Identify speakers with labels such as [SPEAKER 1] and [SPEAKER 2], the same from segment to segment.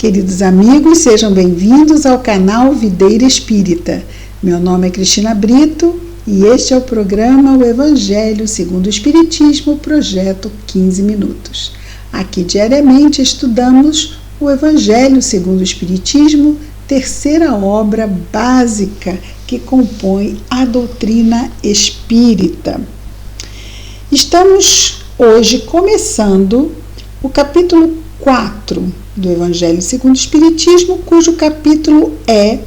[SPEAKER 1] Queridos amigos, sejam bem-vindos ao canal Videira Espírita. Meu nome é Cristina Brito e este é o programa O Evangelho segundo o Espiritismo, projeto 15 minutos. Aqui diariamente estudamos o Evangelho segundo o Espiritismo, terceira obra básica que compõe a doutrina espírita. Estamos hoje começando o capítulo 4 do Evangelho segundo o Espiritismo, cujo capítulo é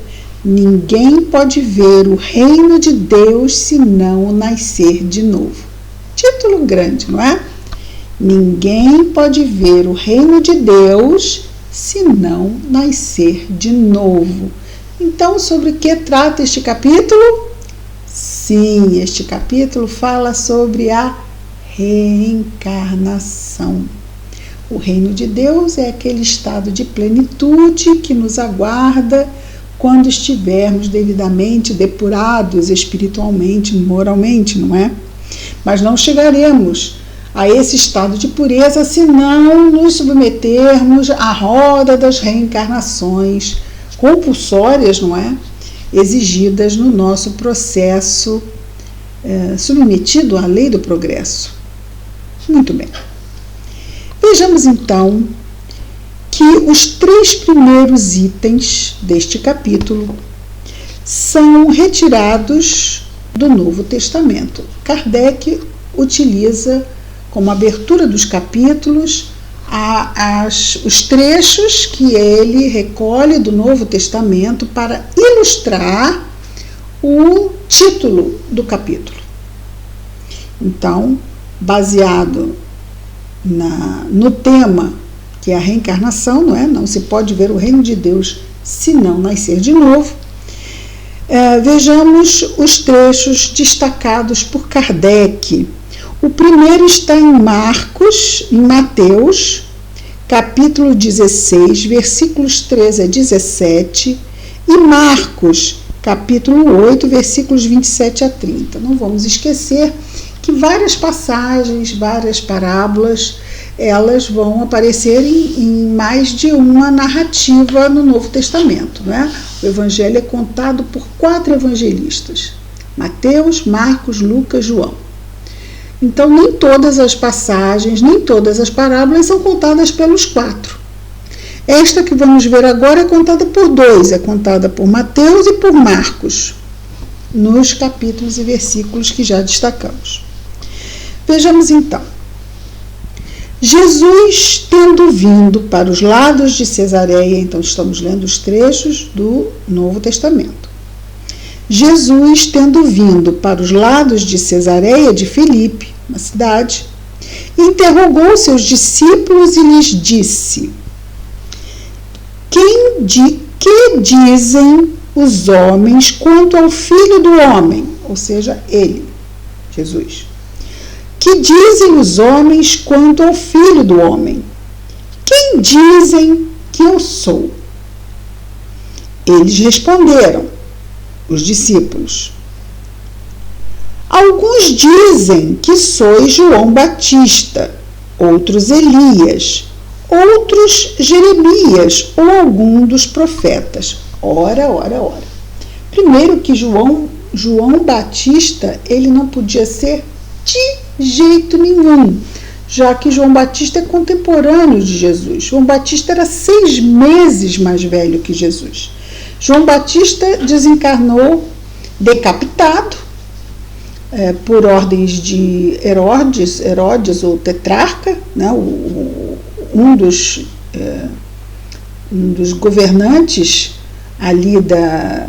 [SPEAKER 1] Ninguém pode ver o reino de Deus se não nascer de novo. Título grande, não é? Ninguém pode ver o reino de Deus se não nascer de novo. Então, sobre o que trata este capítulo? Sim, este capítulo fala sobre a reencarnação. O reino de Deus é aquele estado de plenitude que nos aguarda quando estivermos devidamente depurados espiritualmente, moralmente, não é? Mas não chegaremos a esse estado de pureza se não nos submetermos à roda das reencarnações compulsórias, não é? Exigidas no nosso processo submetido à lei do progresso. Muito bem. Vejamos então que os 3 primeiros itens deste capítulo são retirados do Novo Testamento. Kardec utiliza como abertura dos capítulos os trechos que ele recolhe do Novo Testamento para ilustrar o título do capítulo. Então, baseado no tema que é a reencarnação, não é? Não se pode ver o reino de Deus se não nascer de novo. Vejamos os trechos destacados por Kardec. O primeiro está em Mateus, capítulo 16, versículos 13 a 17, e Marcos, capítulo 8, versículos 27 a 30. Não vamos esquecer que várias passagens, várias parábolas, elas vão aparecer em mais de uma narrativa no Novo Testamento, né? O Evangelho é contado por 4 evangelistas: Mateus, Marcos, Lucas, João. Então, nem todas as passagens, nem todas as parábolas são contadas pelos 4. Esta que vamos ver agora é contada por 2, é contada por Mateus e por Marcos, nos capítulos e versículos que já destacamos. Vejamos então. Jesus, tendo vindo para os lados de Cesareia, então estamos lendo os trechos do Novo Testamento. Jesus, tendo vindo para os lados de Cesareia de Filipe, uma cidade, interrogou seus discípulos e lhes disse: Que dizem os homens quanto ao Filho do Homem? Ou seja, ele, Jesus. Que dizem os homens quanto ao Filho do Homem? Quem dizem que eu sou? Eles responderam, os discípulos: alguns dizem que sois João Batista, outros Elias, outros Jeremias ou algum dos profetas. Ora. Primeiro que João Batista, ele não podia ser de jeito nenhum, já que João Batista é contemporâneo de Jesus. João Batista era 6 meses mais velho que Jesus. João Batista desencarnou decapitado por ordens de Herodes, ou tetrarca, né, um dos governantes ali da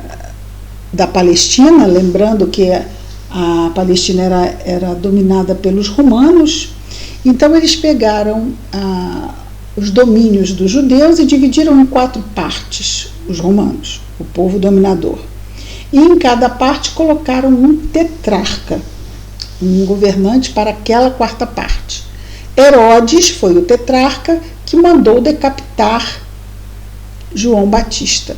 [SPEAKER 1] Palestina, lembrando que a Palestina era dominada pelos romanos. Então eles pegaram os domínios dos judeus e dividiram em 4 partes, os romanos, o povo dominador. E em cada parte colocaram um tetrarca, um governante para aquela 4ª parte. Herodes foi o tetrarca que mandou decapitar João Batista.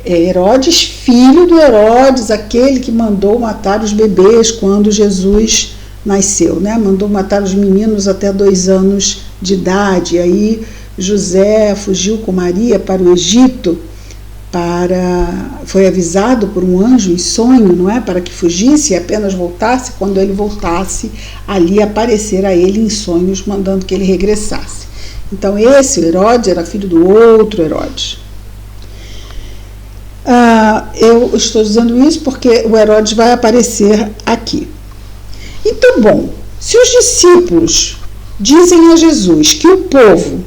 [SPEAKER 1] Herodes, filho do Herodes, aquele que mandou matar os bebês quando Jesus nasceu, né? Mandou matar os meninos até 2 anos de idade. E aí José fugiu com Maria para o Egito, foi avisado por um anjo em sonho, não é? Para que fugisse e apenas voltasse quando ele voltasse, ali aparecer a ele em sonhos, mandando que ele regressasse. Então esse Herodes era filho do outro Herodes. Eu estou dizendo isso porque o Herodes vai aparecer aqui. Então, bom, se os discípulos dizem a Jesus que o povo,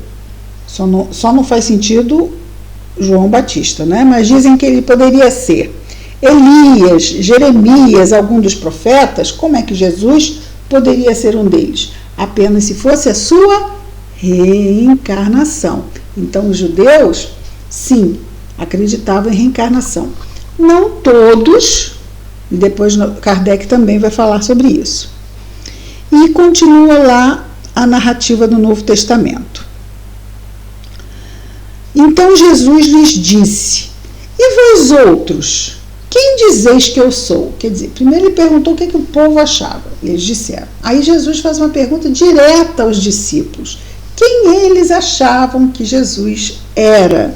[SPEAKER 1] só não faz sentido João Batista, né? Mas dizem que ele poderia ser Elias, Jeremias, algum dos profetas, como é que Jesus poderia ser um deles? Apenas se fosse a sua reencarnação. Então, os judeus, sim, acreditavam em reencarnação. Não todos, e depois Kardec também vai falar sobre isso. E continua lá a narrativa do Novo Testamento. Então Jesus lhes disse: e vós outros, quem dizeis que eu sou? Quer dizer, primeiro ele perguntou o que o povo achava. Eles disseram. Aí Jesus faz uma pergunta direta aos discípulos: quem eles achavam que Jesus era?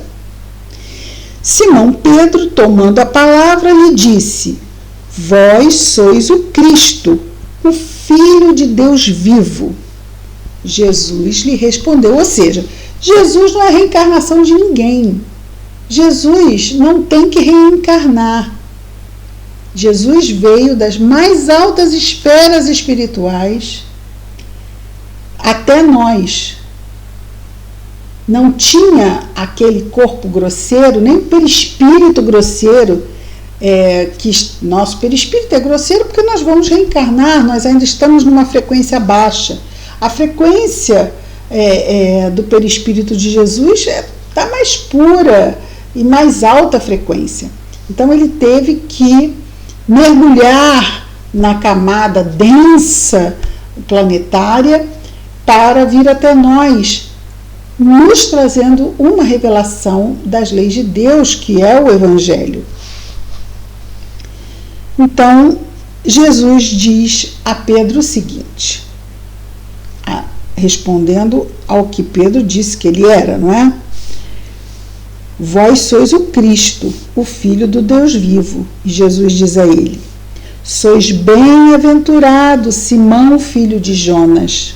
[SPEAKER 1] Simão Pedro, tomando a palavra, lhe disse: vós sois o Cristo, o Filho de Deus vivo. Jesus lhe respondeu, ou seja, Jesus não é a reencarnação de ninguém. Jesus não tem que reencarnar. Jesus veio das mais altas esferas espirituais até nós. Não tinha aquele corpo grosseiro, nem perispírito grosseiro, que nosso perispírito é grosseiro porque nós vamos reencarnar, nós ainda estamos numa frequência baixa. A frequência do perispírito de Jesus está mais pura e mais alta frequência. Então ele teve que mergulhar na camada densa planetária para vir até nós, nos trazendo uma revelação das leis de Deus, que é o Evangelho. Então, Jesus diz a Pedro o seguinte, respondendo ao que Pedro disse que ele era, não é? Vós sois o Cristo, o Filho do Deus vivo. E Jesus diz a ele: sois bem-aventurado, Simão, filho de Jonas,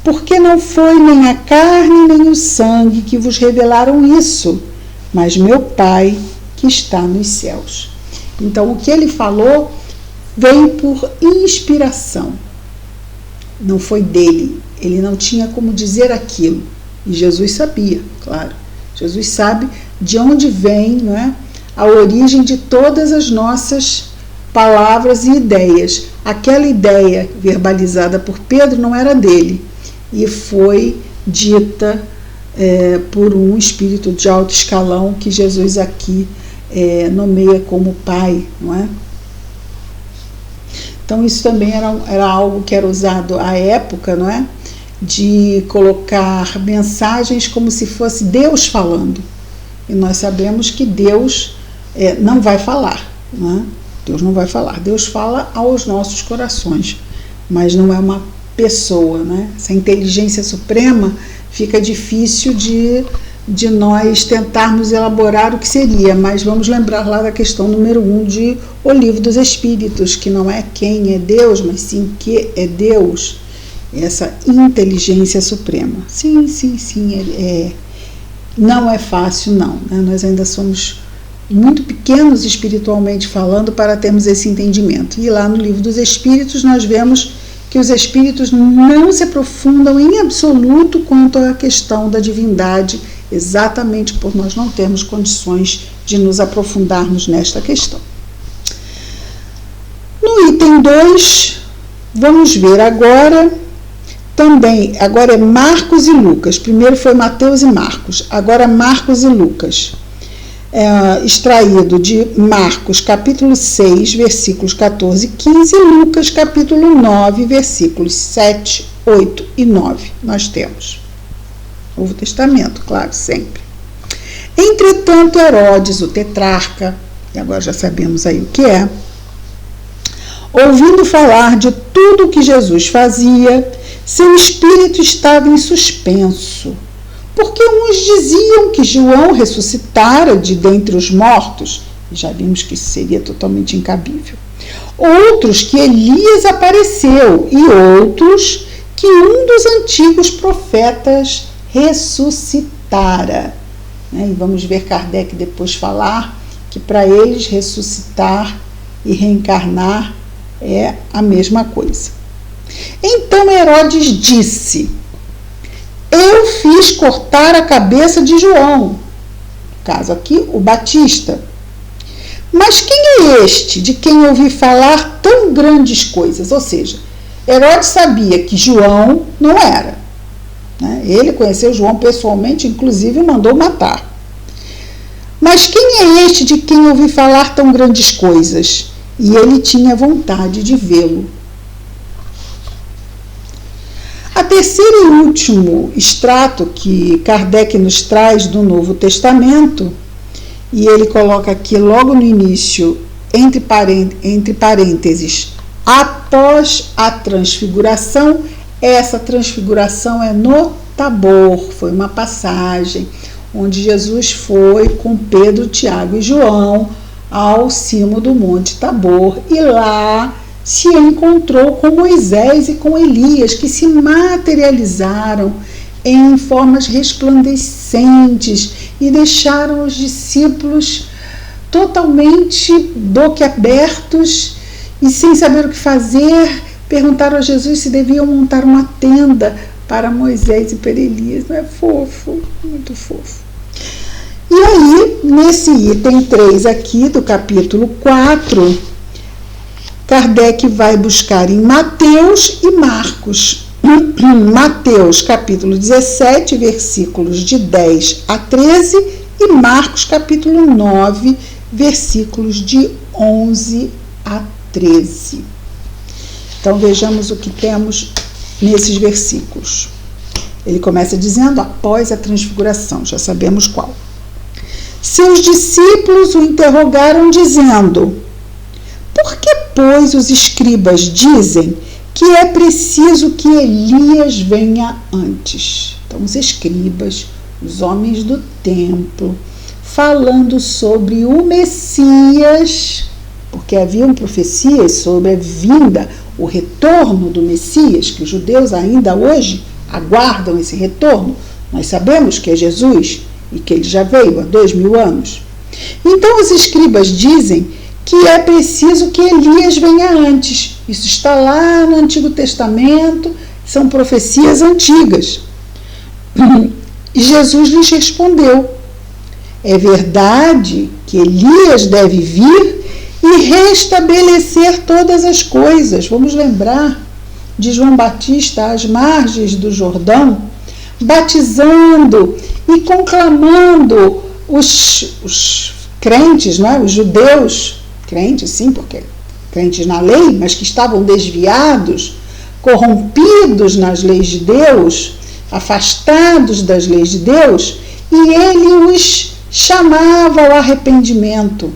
[SPEAKER 1] porque não foi nem a carne nem o sangue que vos revelaram isso, mas meu Pai que está nos céus. Então, o que ele falou veio por inspiração. Não foi dele. Ele não tinha como dizer aquilo. E Jesus sabia, claro. Jesus sabe de onde vem, não é, a origem de todas as nossas palavras e ideias. Aquela ideia verbalizada por Pedro não era dele. E foi dita por um espírito de alto escalão que Jesus aqui nomeia como Pai, não é? Então isso também era algo que era usado à época, não é? De colocar mensagens como se fosse Deus falando. E nós sabemos que Deus não vai falar, não é? Deus não vai falar. Deus fala aos nossos corações, mas não é uma pessoa, né? Essa inteligência suprema fica difícil de nós tentarmos elaborar o que seria, mas vamos lembrar lá da questão número 1 de O Livro dos Espíritos, que não é quem é Deus, mas sim que é Deus, essa inteligência suprema. Sim, não é fácil não, né? Nós ainda somos muito pequenos espiritualmente falando para termos esse entendimento. E lá no Livro dos Espíritos nós vemos que os espíritos não se aprofundam em absoluto quanto à questão da divindade, exatamente por nós não termos condições de nos aprofundarmos nesta questão. No item 2, vamos ver agora é Marcos e Lucas. Primeiro foi Mateus e Marcos, agora Marcos e Lucas. Extraído de Marcos capítulo 6, versículos 14 e 15, e Lucas capítulo 9, versículos 7, 8 e 9. Nós temos Novo Testamento, claro, sempre. Entretanto, Herodes, o tetrarca, e agora já sabemos aí o que é, ouvindo falar de tudo o que Jesus fazia, seu espírito estava em suspenso, Porque uns diziam que João ressuscitara de dentre os mortos, e já vimos que isso seria totalmente incabível. Outros que Elias apareceu, e outros que um dos antigos profetas ressuscitara. E vamos ver Kardec depois falar que para eles ressuscitar e reencarnar é a mesma coisa. Então Herodes disse: eu fiz cortar a cabeça de João, no caso aqui o Batista. Mas quem é este de quem ouvi falar tão grandes coisas? Ou seja, Herodes sabia que João não era. Ele conheceu João pessoalmente, inclusive mandou matar. Mas quem é este de quem ouvi falar tão grandes coisas? E ele tinha vontade de vê-lo. A terceira e último extrato que Kardec nos traz do Novo Testamento, e ele coloca aqui logo no início, entre parênteses, após a transfiguração. Essa transfiguração é no Tabor, foi uma passagem onde Jesus foi com Pedro, Tiago e João ao cimo do Monte Tabor, e lá se encontrou com Moisés e com Elias, que se materializaram em formas resplandecentes e deixaram os discípulos totalmente boquiabertos e sem saber o que fazer. Perguntaram a Jesus se deviam montar uma tenda para Moisés e para Elias. Não é fofo? Muito fofo. E aí, nesse item 3 aqui do capítulo 4, Kardec vai buscar em Mateus e Marcos. Mateus, capítulo 17, versículos de 10 a 13, e Marcos, capítulo 9, versículos de 11 a 13. Então, vejamos o que temos nesses versículos. Ele começa dizendo, após a transfiguração, já sabemos qual. Seus discípulos o interrogaram, dizendo: por que, pois, os escribas dizem que é preciso que Elias venha antes? Então, os escribas, os homens do templo, falando sobre o Messias, porque haviam profecias sobre a vinda, o retorno do Messias, que os judeus ainda hoje aguardam esse retorno. Nós sabemos que é Jesus e que ele já veio há 2000 anos. Então, os escribas dizem que é preciso que Elias venha antes. Isso está lá no Antigo Testamento, são profecias antigas. E Jesus lhes respondeu: é verdade que Elias deve vir e restabelecer todas as coisas. Vamos lembrar de João Batista às margens do Jordão, batizando e conclamando os crentes, não é? Os judeus, crentes sim, porque crentes na lei, mas que estavam desviados, corrompidos nas leis de Deus, afastados das leis de Deus, e ele os chamava ao arrependimento,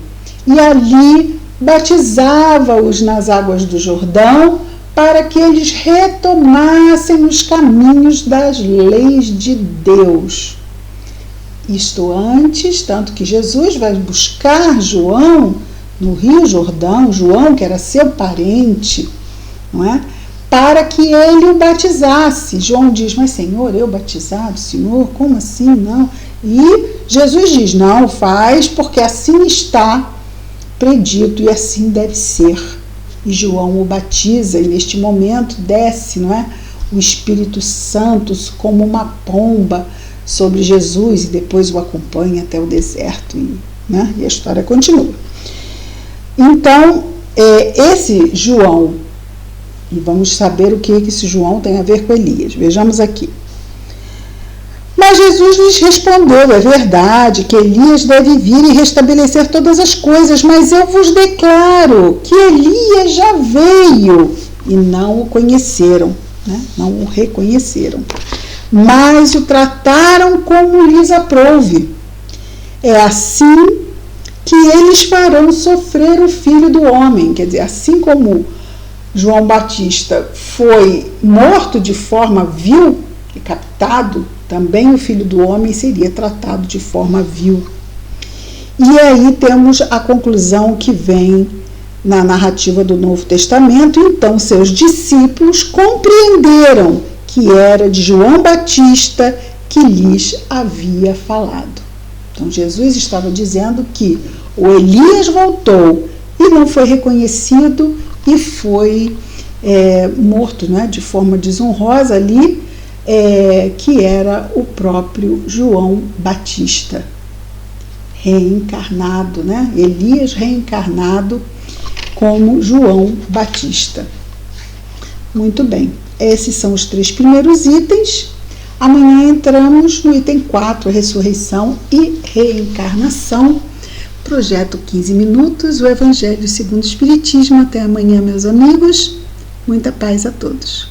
[SPEAKER 1] e ali batizava-os nas águas do Jordão, para que eles retomassem os caminhos das leis de Deus. Isto antes, tanto que Jesus vai buscar João no Rio Jordão, João que era seu parente, não é? Para que ele o batizasse. João diz: mas Senhor, eu batizado? Senhor, como assim? Não. E Jesus diz: não, faz, porque assim está predito e assim deve ser. E João o batiza, e neste momento desce, não é, o Espírito Santo como uma pomba sobre Jesus, e depois o acompanha até o deserto, né, e a história continua. Então, esse João, e vamos saber o que esse João tem a ver com Elias. Vejamos aqui. Mas Jesus lhes respondeu: é verdade que Elias deve vir e restabelecer todas as coisas, mas eu vos declaro que Elias já veio e não o conheceram, né? Não o reconheceram, mas o trataram como lhes aprouve. É assim que eles farão sofrer o Filho do Homem. Quer dizer, assim como João Batista foi morto de forma vil, que decapitado, também o Filho do Homem seria tratado de forma vil. E aí temos a conclusão que vem na narrativa do Novo Testamento. Então seus discípulos compreenderam que era de João Batista que lhes havia falado. Então Jesus estava dizendo que o Elias voltou e não foi reconhecido e foi morto, né, de forma desonrosa ali, que era o próprio João Batista, reencarnado, né? Elias reencarnado como João Batista. Muito bem, esses são os 3 primeiros itens. Amanhã entramos no item 4, ressurreição e reencarnação. Projeto 15 minutos, o Evangelho segundo o Espiritismo. Até amanhã, meus amigos. Muita paz a todos.